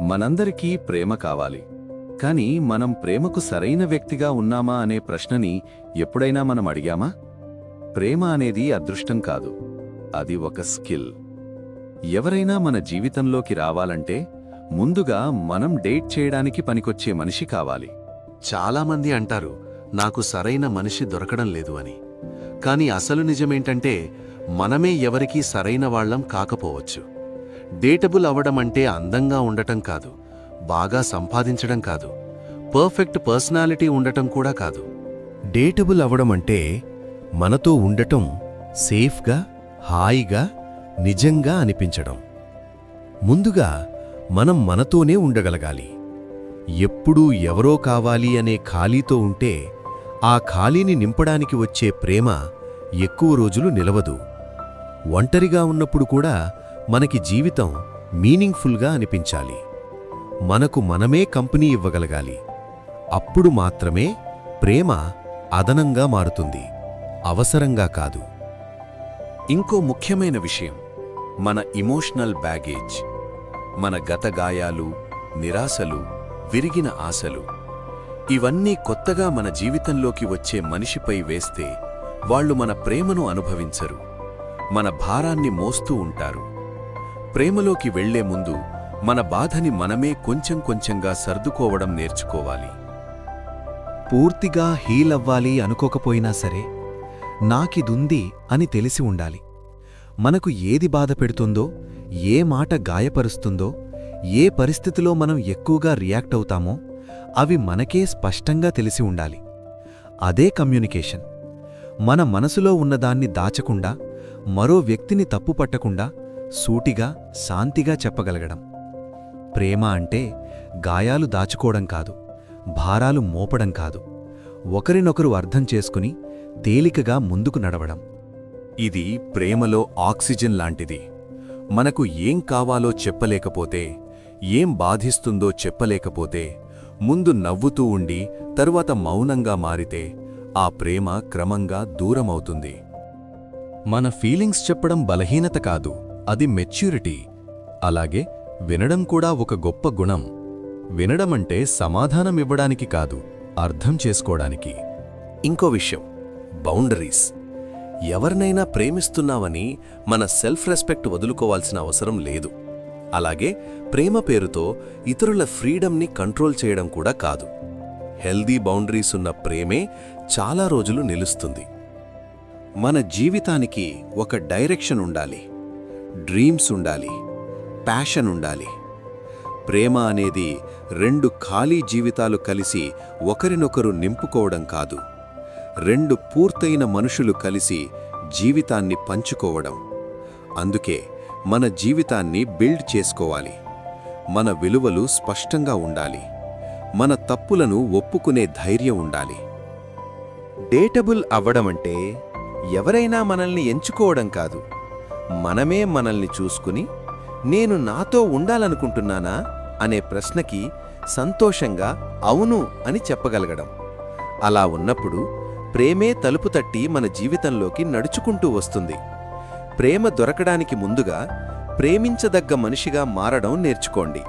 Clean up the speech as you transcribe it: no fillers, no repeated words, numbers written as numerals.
మనందరికీ ప్రేమ కావాలి. కానీ మనం ప్రేమకు సరైన వ్యక్తిగా ఉన్నామా అనే ప్రశ్నని ఎప్పుడైనా మనం అడిగామా? ప్రేమ అనేది అదృష్టం కాదు, అది ఒక స్కిల్. ఎవరైనా మన జీవితంలోకి రావాలంటే ముందుగా మనం డేట్ చేయడానికి పనికొచ్చే మనిషి కావాలి. చాలామంది అంటారు, నాకు సరైన మనిషి దొరకడం లేదు అని. కానీ అసలు నిజమేంటంటే, మనమే ఎవరికీ సరైన వాళ్ళం కాకపోవచ్చు. డేటబుల్ అవడమంటే అందంగా ఉండటం కాదు, బాగా సంపాదించడం కాదు, పర్ఫెక్ట్ పర్సనాలిటీ ఉండటం కూడా కాదు. డేటబుల్ అవడమంటే మనతో ఉండటం సేఫ్గా, హాయిగా, నిజంగా అనిపించడం. ముందుగా మనం మనతోనే ఉండగలగాలి. ఎప్పుడూ ఎవరో కావాలి అనే ఖాళీతో ఉంటే ఆ ఖాళీని నింపడానికి వచ్చే ప్రేమ ఎక్కువ రోజులు నిలవదు. ఒంటరిగా ఉన్నప్పుడు కూడా మనకి జీవితం మీనింగ్ఫుల్గా అనిపించాలి. మనకు మనమే కంపెనీ ఇవ్వగలగాలి. అప్పుడు మాత్రమే ప్రేమ అదనంగా మారుతుంది, అవసరంగా కాదు. ఇంకో ముఖ్యమైన విషయం మన ఇమోషనల్ బ్యాగేజ్. మన గత గాయాలు, నిరాశలు, విరిగిన ఆశలు, ఇవన్నీ కొత్తగా మన జీవితంలోకి వచ్చే మనిషిపై వేస్తే వాళ్ళు మన ప్రేమను అనుభవించరు, మన భారాన్ని మోస్తూ ఉంటారు. ప్రేమలోకి వెళ్లే ముందు మన బాధని మనమే కొంచెం కొంచెంగా సర్దుకోవడం నేర్చుకోవాలి. పూర్తిగా హీల్ అవ్వాలి అనుకోకపోయినా సరే, నాకిదుంది అని తెలిసి ఉండాలి. మనకు ఏది బాధ పెడుతుందో, ఏ మాట గాయపరుస్తుందో, ఏ పరిస్థితిలో మనం ఎక్కువగా రియాక్ట్ అవుతామో అవి మనకే స్పష్టంగా తెలిసి ఉండాలి. అదే కమ్యూనికేషన్. మన మనసులో ఉన్నదాన్ని దాచకుండా, మరో వ్యక్తిని తప్పుపట్టకుండా సూటిగా, శాంతిగా చెప్పగలగడం. ప్రేమ అంటే గాయాలు దాచుకోవడం కాదు, భారాలు మోపడం కాదు, ఒకరినొకరు అర్థం చేసుకుని తేలికగా ముందుకు నడవడం. ఇది ప్రేమలో ఆక్సిజన్ లాంటిది. మనకు ఏం కావాలో చెప్పలేకపోతే, ఏం బాధిస్తుందో చెప్పలేకపోతే, ముందు నవ్వుతూ ఉండి తరువాత మౌనంగా మారితే ఆ ప్రేమ క్రమంగా దూరమవుతుంది. మన ఫీలింగ్స్ చెప్పడం బలహీనత కాదు, అది మెచ్యూరిటీ. అలాగే వినడం కూడా ఒక గొప్ప గుణం. వినడమంటే సమాధానమివ్వడానికి కాదు, అర్థం చేసుకోవడానికి. ఇంకో విషయం, బౌండరీస్. ఎవరినైనా ప్రేమిస్తున్నామని మన సెల్ఫ్ రెస్పెక్ట్ వదులుకోవాల్సిన అవసరం లేదు. అలాగే ప్రేమ పేరుతో ఇతరుల ఫ్రీడమ్ని కంట్రోల్ చేయడం కూడా కాదు. హెల్దీ బౌండరీస్ ఉన్న ప్రేమే చాలా రోజులు నిలుస్తుంది. మన జీవితానికి ఒక డైరెక్షన్ ఉండాలి, డ్రీమ్స్ ఉండాలి, ప్యాషన్ ఉండాలి. ప్రేమ అనేది రెండు ఖాళీ జీవితాలు కలిసి ఒకరినొకరు నింపుకోవడం కాదు, రెండు పూర్తయిన మనుషులు కలిసి జీవితాన్ని పంచుకోవడం. అందుకే మన జీవితాన్ని బిల్డ్ చేసుకోవాలి. మన విలువలు స్పష్టంగా ఉండాలి, మన తప్పులను ఒప్పుకునే ధైర్యం ఉండాలి. డేటబుల్ అవ్వడమంటే ఎవరైనా మనల్ని ఎంచుకోవడం కాదు, మనమే మనల్ని చూసుకుని నేను నాతో ఉండాలనుకుంటున్నానా అనే ప్రశ్నకి సంతోషంగా అవును అని చెప్పగలగడం. అలా ఉన్నప్పుడు ప్రేమే తలుపు తట్టి మన జీవితంలోకి నడుచుకుంటూ వస్తుంది. ప్రేమ దొరకడానికి ముందుగా ప్రేమించదగ్గ మనిషిగా మారడం నేర్చుకోండి.